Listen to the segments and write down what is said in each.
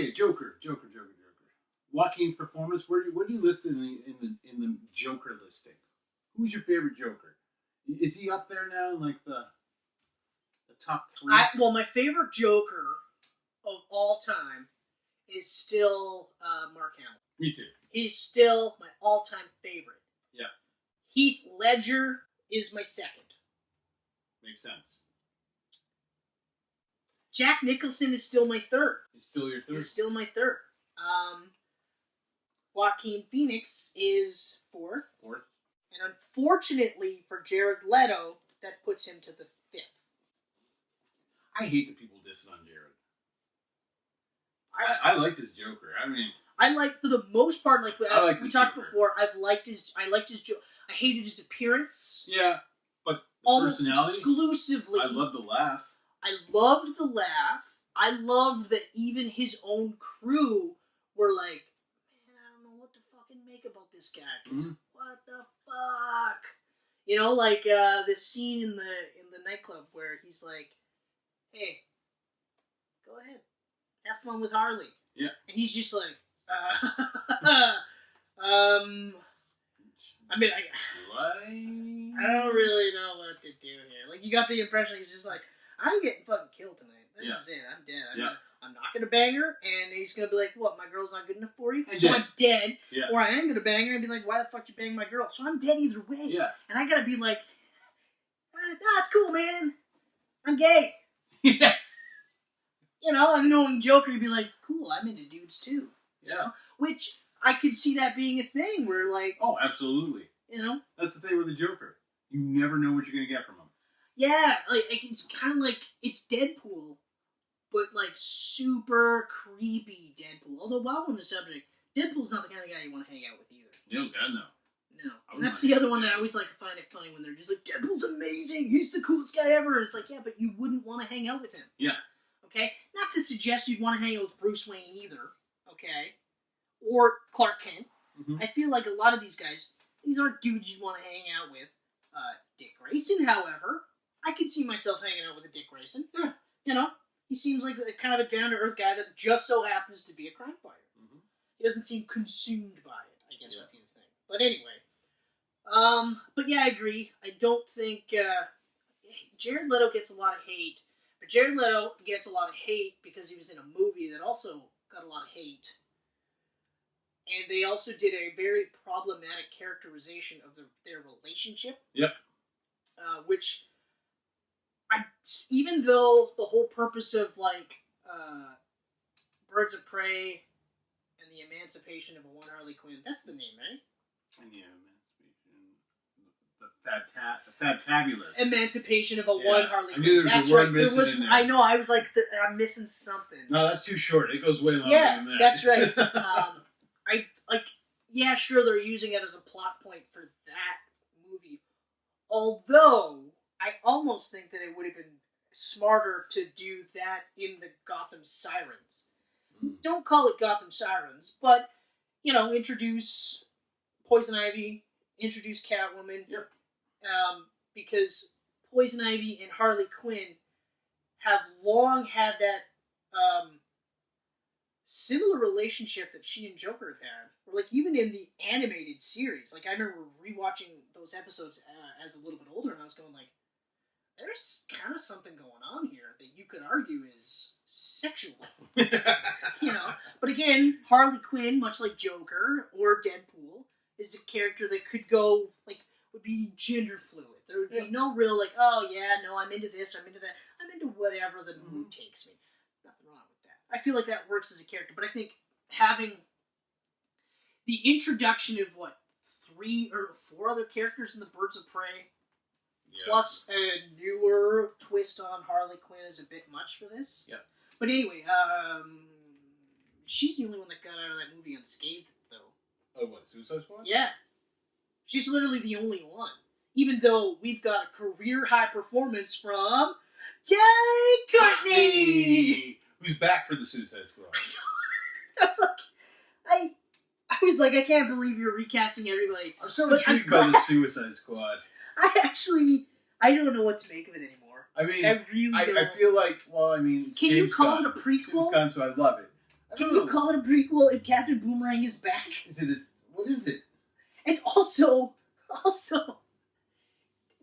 Okay, Joker. Joaquin's performance. Where do you list it in the Joker listing? Who's your favorite Joker? Is he up there now in like the top 3? Well, my favorite Joker of all time is still Mark Hamill. Me too. He's still my all-time favorite. Yeah. Heath Ledger is my second. Makes sense. Jack Nicholson is still my third. He's still your third? He's still my third. Joaquin Phoenix is fourth. And unfortunately for Jared Leto, that puts him to the 5th. I hate the people dissing on Jared. I liked his Joker. I mean, I like, for the most part, like we talked Joker. before, I liked his Joker. I hated his appearance. Yeah, but almost personality, exclusively. I loved the laugh. I loved the laugh. I loved that even his own crew were like, man, I don't know what to fucking make about this guy. Because what the fuck? You know, like the scene in the nightclub where he's like, hey, go ahead. Have fun with Harley. Yeah. And he's just like, I mean, I don't really know what to do here. Like, you got the impression he's just like, I'm getting fucking killed tonight. This is it. I'm dead. I'm not going to bang her, and he's going to be like, what, my girl's not good enough for you? So I'm dead. Yeah. Or I am going to bang her and be like, why the fuck you bang my girl? So I'm dead either way. Yeah. And I got to be like, nah, it's cool, man. I'm gay. Yeah. You know, and knowing Joker, you'd be like, cool, I'm into dudes too. Yeah. You know? Which, I could see that being a thing where, like... Oh, absolutely. You know? That's the thing with the Joker. You never know what you're going to get from him. Yeah, like, it's kind of like, it's Deadpool, but, like, super creepy Deadpool. Although, while we're on the subject, Deadpool's not the kind of guy you want to hang out with either. No, God, no. No. And that's the other one that I always like to find it funny when they're just like, Deadpool's amazing, he's the coolest guy ever. And it's like, yeah, but you wouldn't want to hang out with him. Yeah. Okay? Not to suggest you'd want to hang out with Bruce Wayne either. Okay? Or Clark Kent. I feel like a lot of these guys, these aren't dudes you'd want to hang out with. Dick Grayson, however, I could see myself hanging out with a Dick Grayson. Yeah. You know? He seems like a kind of a down-to-earth guy that just so happens to be a crime fighter. He doesn't seem consumed by it, I guess would be the thing. But anyway. But yeah, I agree. I don't think... Jared Leto gets a lot of hate. But Jared Leto gets a lot of hate because he was in a movie that also got a lot of hate. And they also did a very problematic characterization of their relationship. Yep. Which, even though the whole purpose of, like, Birds of Prey and the Emancipation of a One Harley Quinn, that's the name, right? Yeah, the Fabtabulous. Emancipation of a One Harley Quinn. I knew there was one missing in there. I know, I was like, I'm missing something. No, that's too short. It goes way longer than that. Yeah, that's right. Yeah, sure, they're using it as a plot point for that movie. Although, I almost think that it would have been smarter to do that in the Gotham Sirens. Don't call it Gotham Sirens, but, you know, introduce Poison Ivy, introduce Catwoman. Yep. Because Poison Ivy and Harley Quinn have long had that similar relationship that she and Joker have had. Or, like, even in the animated series. Like, I remember rewatching those episodes as a little bit older, and I was going like, there's kind of something going on here that you could argue is sexual. You know? But again, Harley Quinn, much like Joker or Deadpool, is a character that could go, like, would be gender fluid. There would be no real, like, oh, yeah, no, I'm into this, I'm into that. I'm into whatever the mood takes me. Nothing wrong with that. I feel like that works as a character, but I think having the introduction of, 3 or 4 other characters in the Birds of Prey, plus a newer twist on Harley Quinn is a bit much for this. Yep. But anyway, she's the only one that got out of that movie unscathed, though. Oh, what, Suicide Squad? Yeah. She's literally the only one. Even though we've got a career-high performance from Jay Courtney! Who's back for the Suicide Squad. I was like, I can't believe you're recasting everybody. I'm so intrigued by the Suicide Squad. I don't know what to make of it anymore. I mean, I really don't. I feel like, well, I mean... Can you call it a prequel? James Gunn, so I love it. Can you call it a prequel if Captain Boomerang is back? What is it? And also,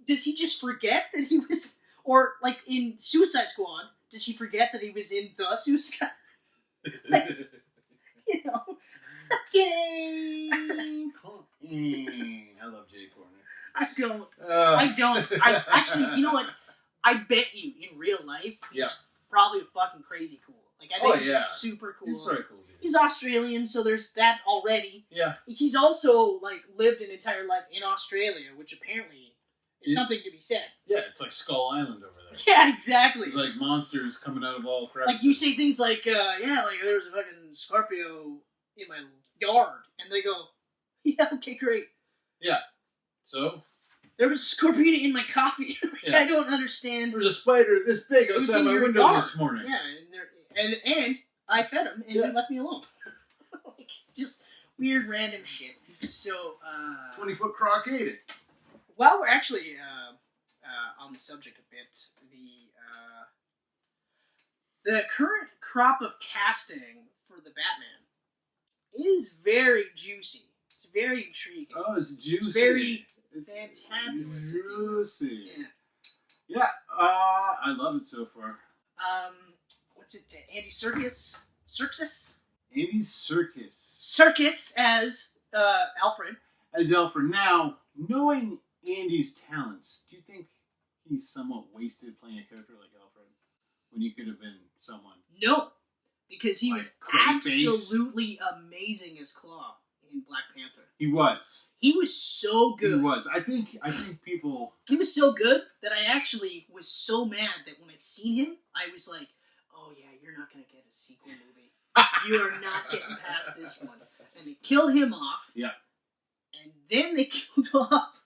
does he just forget that he was, or like in Suicide Squad, does he forget that he was in the Suicide? Like, you know, Jay. I love Jay Corner. I don't. I actually, you know what? I bet you in real life he's probably fucking crazy cool. Like I think he's super cool. He's pretty cool. Dude. He's Australian, so there's that already. Yeah. He's also like lived an entire life in Australia, which apparently is something to be said. Yeah, it's like Skull Island over there. Yeah, exactly. There's like monsters coming out of all crevices. Like you say things like, like there was a fucking Scorpio in my yard, and they go, yeah, okay, great. Yeah. So? There was a scorpion in my coffee. I don't understand. There was a spider this big outside my window this morning. Yeah, and I fed him, and he left me alone. Like, just weird random shit. So, 20-foot croc ate it. While we're actually on the subject a bit, the current crop of casting for the Batman is very juicy. It's very intriguing. Oh, it's juicy. It's very fantabulous. Juicy. Yeah, I love it so far. What's it? Andy Serkis? Andy Serkis. Serkis as Alfred. As Alfred. Now, knowing Andy's talents, do you think he's somewhat wasted playing a character like Alfred when he could have been someone? No, because he like was absolutely amazing as Claw in Black Panther. He was. He was so good. He was. I think people. He was so good that I actually was so mad that when I seen him, I was like, "Oh yeah, you're not gonna get a sequel movie. You are not getting past this one." And they killed him off. Yeah. And then they killed off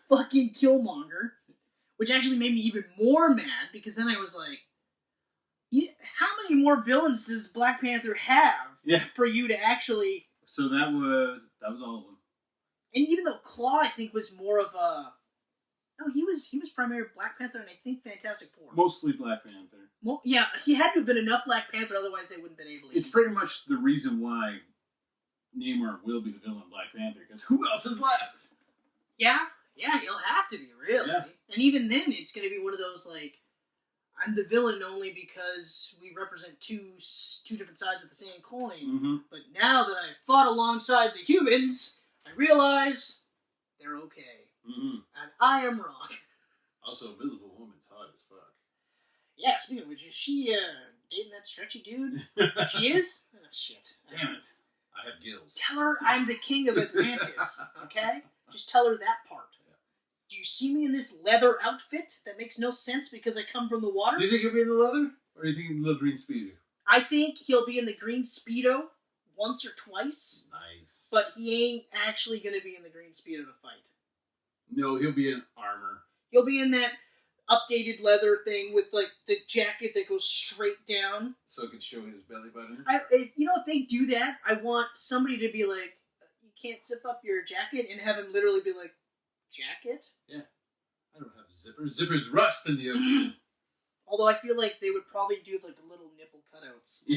fucking Killmonger, which actually made me even more mad because then I was like, how many more villains does Black Panther have for you to actually... So that was all of them. And even though Claw, I think, was more of a... No, he was primarily Black Panther and I think Fantastic Four. Mostly Black Panther. Well, yeah, he had to have been enough Black Panther, otherwise they wouldn't have been able to It's pretty much the reason why Namor will be the villain of Black Panther, because who else is left? Yeah, he'll have to be, really. Yeah. And even then, it's going to be one of those, like, I'm the villain only because we represent two different sides of the same coin. Mm-hmm. But now that I've fought alongside the humans, I realize they're okay. Mm-hmm. And I am wrong. Also, Invisible Woman's hot as fuck. Yeah, speaking of which, is she dating that stretchy dude? She is? Oh, shit. Damn it. I have gills. Tell her I'm the king of Atlantis, okay? Just tell her that part. Do you see me in this leather outfit that makes no sense because I come from the water? Do you think he'll be in the leather? Or do you think he'll green Speedo? I think he'll be in the green Speedo once or twice. Nice. But he ain't actually going to be in the green Speedo to fight. No, he'll be in armor. He'll be in that updated leather thing with, like, the jacket that goes straight down. So it can show his belly button? If they do that, I want somebody to be like, you can't zip up your jacket, and have him literally be like, jacket? Yeah. I don't have zippers. Zippers rust in the ocean. Although I feel like they would probably do, like, little nipple cutouts.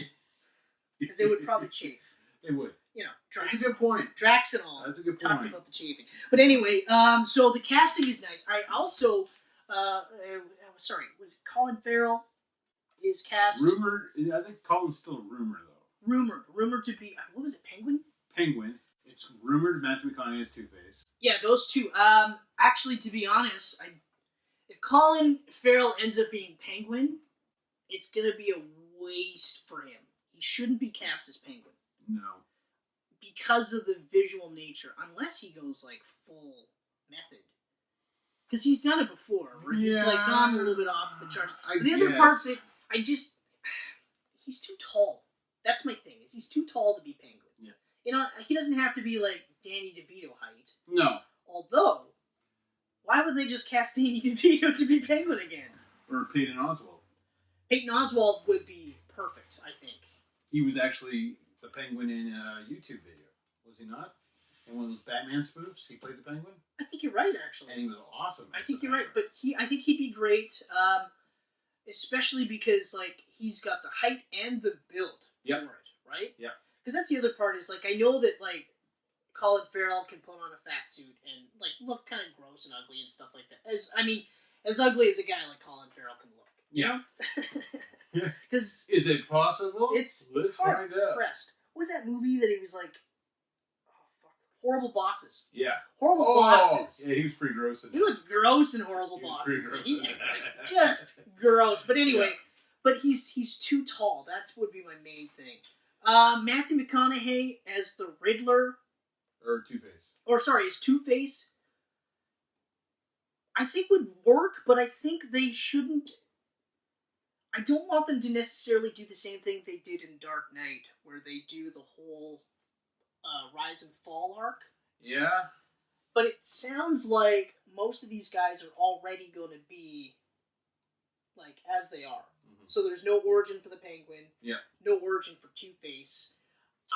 Because they would probably chafe. They would. You know, Drax. That's a good point. Drax and all. That's a good point. Talked about the chafing. But anyway, so the casting is nice. I also, was it Colin Farrell is cast? Rumored, I think Colin's still a rumor, though. Rumored to be, what was it, Penguin? Penguin. It's rumored Matthew McConaughey is Two-Face. Yeah, those two. Actually, to be honest, if Colin Farrell ends up being Penguin, it's going to be a waste for him. He shouldn't be cast as Penguin. No. Because of the visual nature, unless he goes, like, full method. Because he's done it before, where he's, like, gone a little bit off the charts. The other part that he's too tall. That's my thing, is he's too tall to be Penguin. Yeah. You know, he doesn't have to be, like, Danny DeVito height. No. Although, why would they just cast Danny DeVito to be Penguin again? Or Peyton Oswalt. Peyton Oswalt would be perfect, I think. He was actually the Penguin in a YouTube video, was he not? In one of those Batman spoofs, he played the Penguin. I think you're right, actually. And he was awesome. I think you're right, but I think he'd be great, especially because like he's got the height and the build for it, right? Yeah. Because that's the other part is, like, I know that, like, Colin Farrell can put on a fat suit and, like, look kind of gross and ugly and stuff like that. As ugly as a guy like Colin Farrell can look. You know? Because is it possible? Let's find out. Pressed. What was that movie that he was like? Oh fuck! Horrible Bosses. Yeah. Horrible Bosses. Yeah, he was pretty gross. He looked gross in Horrible Bosses. Just gross. But anyway, but he's too tall. That would be my main thing. Matthew McConaughey as the Riddler, or Two-Face. As Two-Face. I think would work, but I think they shouldn't. I don't want them to necessarily do the same thing they did in Dark Knight, where they do the whole rise and fall arc. Yeah. But it sounds like most of these guys are already going to be like as they are. Mm-hmm. So there's no origin for the Penguin. Yeah. No origin for Two-Face.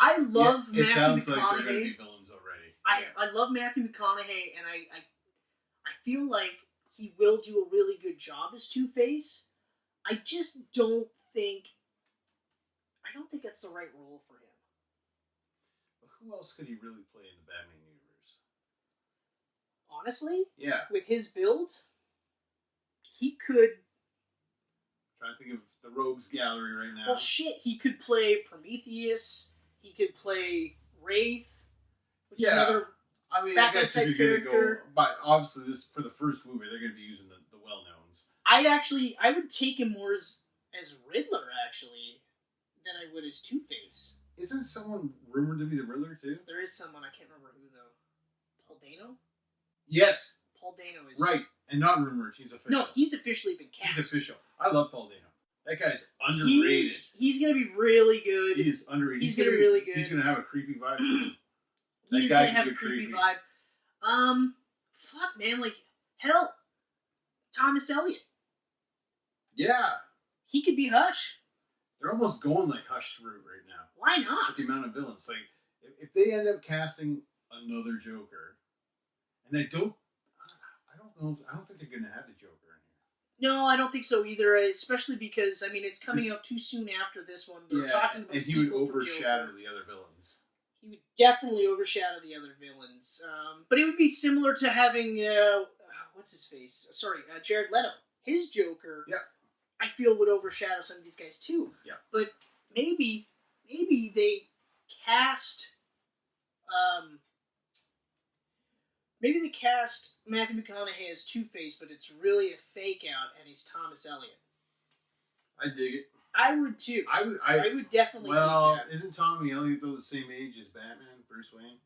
I love Matthew McConaughey. It sounds like they're going to be villains already. I love Matthew McConaughey, and I feel like he will do a really good job as Two-Face. I just don't think that's the right role for him. But who else could he really play in the Batman universe? Honestly? Yeah. With his build, he could... I'm trying to think of the Rogues Gallery right now. Well, shit, he could play Prometheus, he could play Wraith, which is another I guess if you're going to go... But obviously, this for the first movie, they're going to be using the well-knowns. I would take him more as Riddler, actually, than I would as Two-Face. Isn't someone rumored to be the Riddler, too? There is someone, I can't remember who, though. Paul Dano? Yes. Paul Dano is... Right, and not rumored, he's official. No, he's officially been cast. He's official. I love Paul Dano. That guy's underrated. He's going to be really good. He is underrated. He's going to be really good. He's going to have a creepy vibe. He's going to have a creepy vibe. Fuck, man, like, hell, Thomas Elliott. Yeah. He could be Hush. They're almost going like Hush route right now. Why not? With the amount of villains. Like, if they end up casting another Joker, and I don't know, I don't think they're going to have the Joker in here. No, I don't think so either, especially because, I mean, it's coming out too soon after this one. They're talking about and he would overshadow the other villains. He would definitely overshadow the other villains. But it would be similar to having, what's his face? Sorry, Jared Leto. His Joker, I feel, would overshadow some of these guys too. Yeah. But maybe they cast, Matthew McConaughey as Two-Face, but it's really a fake out, and he's Thomas Elliott. I dig it. I would too. I would definitely do that. Well, isn't Tommy Elliott though the same age as Batman, Bruce Wayne?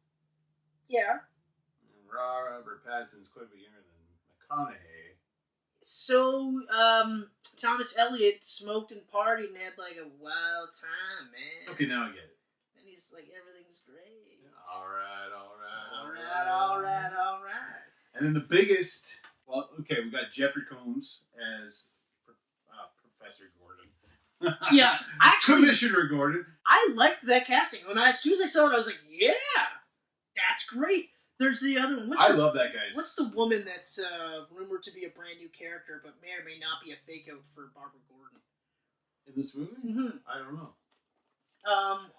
Yeah. And Robert Pattinson's quite a bit younger than McConaughey. So, Thomas Elliott smoked and partied and had like a wild time, man. Okay, now I get it. And he's like, everything's great. All right. And then the biggest, we got Jeffrey Combs as Professor Gordon. Yeah, actually, Commissioner Gordon. I liked that casting. As soon as I saw it, I was like, yeah, that's great. There's the other one. I love that guy. What's the woman that's rumored to be a brand new character, but may or may not be a fake out for Barbara Gordon? In this movie? Mm-hmm. I don't know.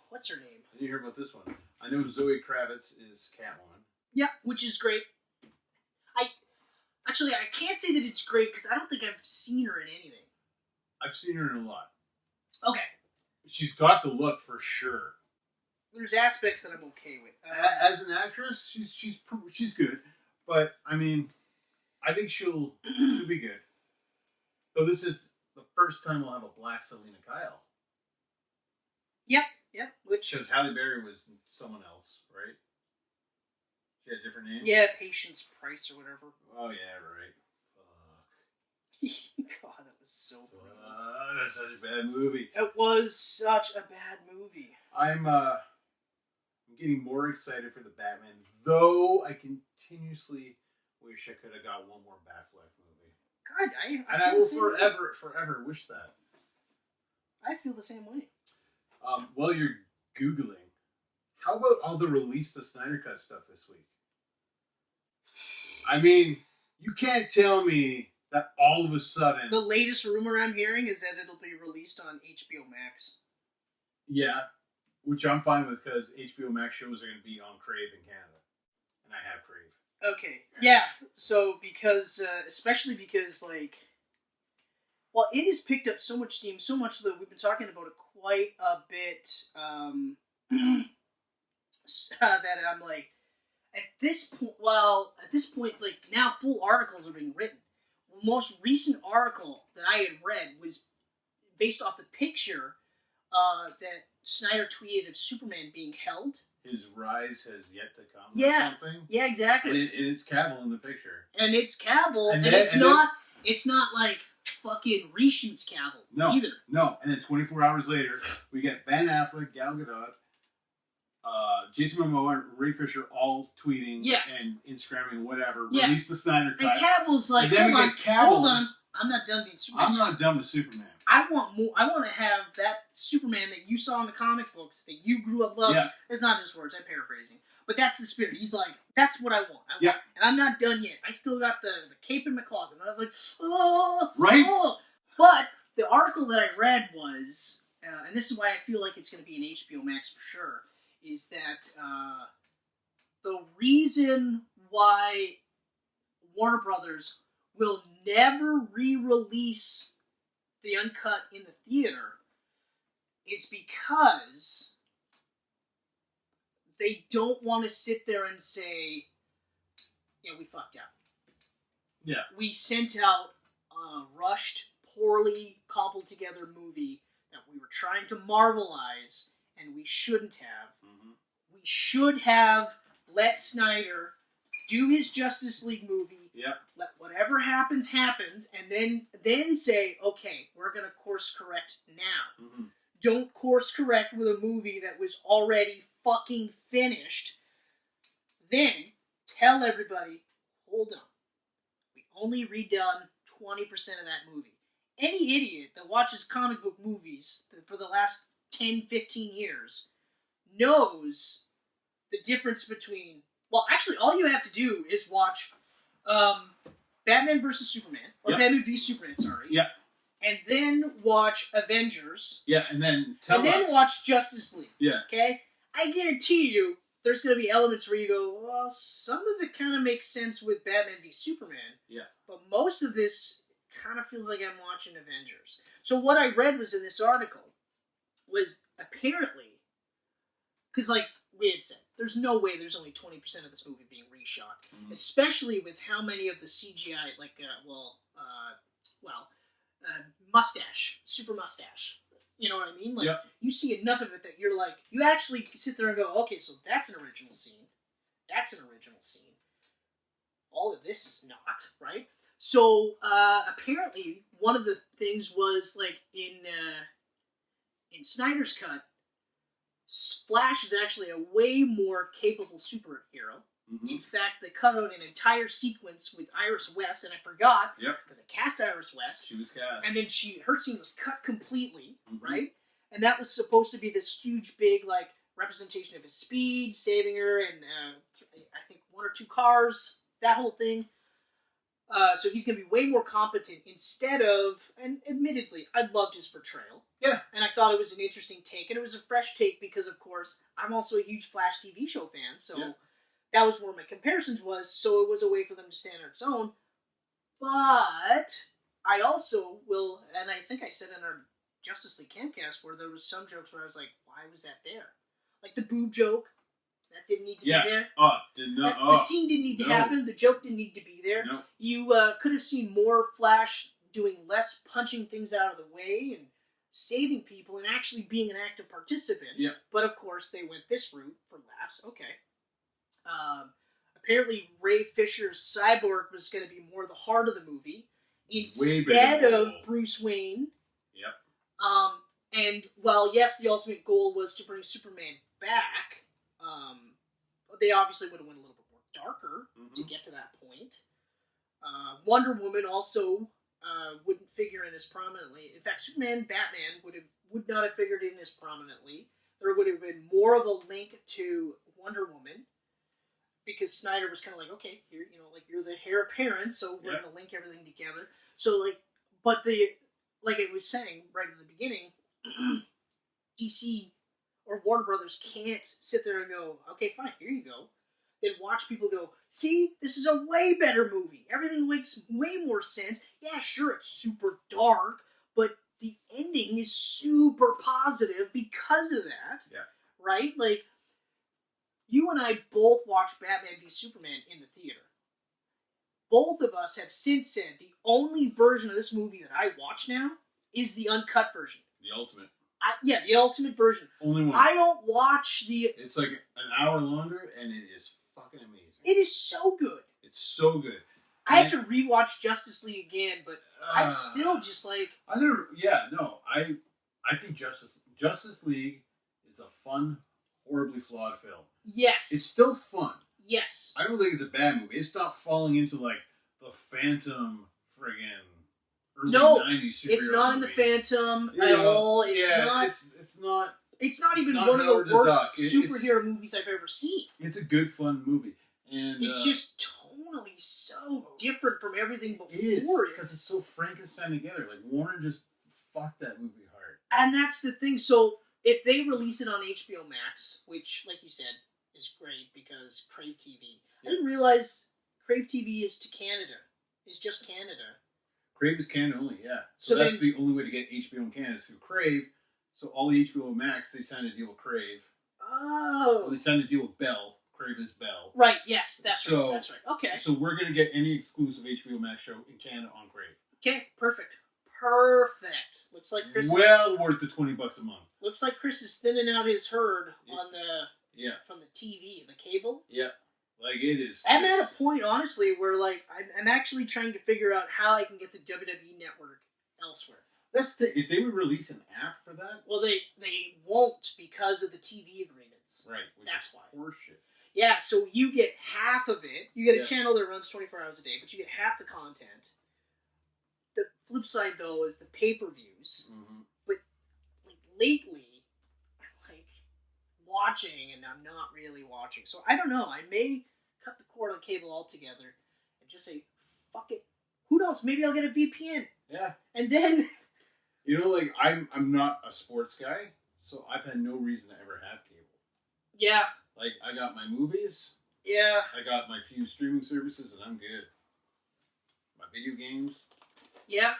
What's her name? I didn't hear about this one. I know Zoe Kravitz is Catwoman. Yeah, which is great. I can't say that it's great because I don't think I've seen her in anything. I've seen her in a lot. Okay. She's got the look for sure. There's aspects that I'm okay with. As an actress, she's good, but I mean, I think she'll be good. So this is the first time we'll have a black Selena Kyle. Yep. Because Halle Berry was someone else, right? She had a different name? Yeah, Patience Price or whatever. Oh, yeah, right. Fuck. God, that was so bad. That's such a bad movie. It was such a bad movie. I'm getting more excited for the Batman, though I continuously wish I could have got one more Batfleck movie. God, I will forever wish that. I feel the same way. While you're Googling, how about all the release the Snyder Cut stuff this week? I mean, you can't tell me that all of a sudden... The latest rumor I'm hearing is that it'll be released on HBO Max. Yeah. Which I'm fine with because HBO Max shows are going to be on Crave in Canada, and I have Crave. Okay, yeah. So because, especially because like, well, it has picked up so much steam, so much that we've been talking about it quite a bit. That I'm like, at this point, like now, full articles are being written. The most recent article that I had read was based off the picture that Snyder tweeted of Superman being held. His rise has yet to come. Yeah, or something. Yeah, exactly. And it's Cavill in the picture. And it's Cavill, and it's not like fucking reshoots Cavill either. No, and then 24 hours later, we get Ben Affleck, Gal Gadot, Jason Momoa, and Ray Fisher all tweeting and Instagramming and whatever. Release the Snyder Cut. And Cavill's like, hold on, I'm not done being Superman. I'm not done with Superman. I want more. I want to have that Superman that you saw in the comic books that you grew up loving. Yeah. That's not his words. I'm paraphrasing, but that's the spirit. He's like, that's what I want. And I'm not done yet. I still got the cape in my closet. And I was like, oh, right. Oh. But the article that I read was, and this is why I feel like it's going to be an HBO Max for sure, is that the reason why Warner Brothers will never re-release the uncut in the theater is because they don't want to sit there and say, yeah, we fucked up. Yeah. We sent out a rushed, poorly cobbled together movie that we were trying to Marvelize, and we shouldn't have. Mm-hmm. We should have let Snyder do his Justice League movie. Yep. Let whatever happens, and then say, okay, we're going to course correct now. Mm-hmm. Don't course correct with a movie that was already fucking finished. Then tell everybody, hold on, we only redone 20% of that movie. Any idiot that watches comic book movies for the last 10, 15 years knows the difference between... Well, actually, all you have to do is watch Batman vs. Superman, or Batman v Superman, sorry. Yeah. And then watch Avengers. Yeah, and then watch Justice League. Yeah. Okay? I guarantee you, there's going to be elements where you go, well, some of it kind of makes sense with Batman v Superman. Yeah. But most of this kind of feels like I'm watching Avengers. So what I read was in this article was apparently, because like we had said, there's no way there's only 20% of this movie being reshot, especially with how many of the CGI, like, mustache, super mustache. You know what I mean? Like, you see enough of it that you're like, you actually sit there and go, okay, so that's an original scene. That's an original scene. All of this is not, right? So, apparently, one of the things was, like, in Snyder's Cut, Flash is actually a way more capable superhero. Mm-hmm. In fact, they cut out an entire sequence with Iris West, and I forgot, because I cast Iris West. She was cast. And then her scene was cut completely, right? And that was supposed to be this huge, big, like, representation of his speed, saving her, and I think 1 or 2 cars, that whole thing. So he's going to be way more competent instead of, and admittedly, I loved his portrayal. Yeah. And I thought it was an interesting take, and it was a fresh take because, of course, I'm also a huge Flash TV show fan, so that was where my comparisons was, so it was a way for them to stand on its own. But I also will, and I think I said in our Justice League Camcast where there was some jokes where I was like, why was that there? Like the boob joke. That didn't need to be there. Did not. The scene didn't need to happen. The joke didn't need to be there. No. You could have seen more Flash doing less punching things out of the way and saving people and actually being an active participant. Yeah. But of course, they went this route for laughs. Okay. Apparently, Ray Fisher's Cyborg was going to be more the heart of the movie instead of Bruce Wayne. Yep. And while yes, the ultimate goal was to bring Superman back. They obviously would have went a little bit more darker to get to that point. Wonder Woman also wouldn't figure in as prominently. In fact, Superman, Batman would not have figured in as prominently. There would have been more of a link to Wonder Woman because Snyder was kind of like, okay, you're the heir apparent, so we're going to link everything together. So like I was saying right at the beginning, DC or Warner Brothers can't sit there and go, okay, fine, here you go. Then watch people go, see, this is a way better movie. Everything makes way more sense. Yeah, sure, it's super dark, but the ending is super positive because of that. Yeah. Right? Like, you and I both watched Batman v Superman in the theater. Both of us have since said the only version of this movie that I watch now is the uncut version. The ultimate. The ultimate version. Only one. I don't watch the... It's like an hour longer, and it is fucking amazing. It is so good. It's so good. I have to rewatch Justice League again, but I'm still just like... I think Justice League is a fun, horribly flawed film. Yes. It's still fun. Yes. I don't think it's a bad movie. It's not falling into, like, the Phantom friggin' early 90s superhero it's not movies. In the Phantom at all. It's not even one of the worst superhero movies I've ever seen. It's a good, fun movie. And it's just tonally so different from everything before it. Because it's so Frankenstein together. Like, Warner just fucked that movie hard. And that's the thing. So, if they release it on HBO Max, which, like you said, is great because Crave TV. I didn't realize Crave TV is to Canada. It's just Canada. Crave is Canada only, yeah. So that's the only way to get HBO in Canada is through Crave. So all the HBO Max, they signed a deal with Crave. Oh. Well, they signed a deal with Bell. Crave is Bell. Right, yes, that's right. Okay. So we're going to get any exclusive HBO Max show in Canada on Crave. Okay, perfect. Looks like Chris well worth the $20 a month. Looks like Chris is thinning out his herd on the from the TV, the cable. Yeah. Like, it is. I'm at a point, honestly, where, like, I'm actually trying to figure out how I can get the WWE Network elsewhere. If they would release an app for that. Well, they won't because of the TV agreements. Right. That's why. Horseshit. Yeah, so you get half of it. You get a channel that runs 24 hours a day, but you get half the content. The flip side, though, is the pay-per-views. Mm-hmm. But, like, lately, I'm, like, watching, and I'm not really watching. So, I don't know. I may cut the cord on cable altogether and just say, fuck it. Who knows? Maybe I'll get a VPN. Yeah. And then... You know, like, I'm not a sports guy, so I've had no reason to ever have cable. Yeah. Like, I got my movies. Yeah. I got my few streaming services, and I'm good. My video games. Yeah.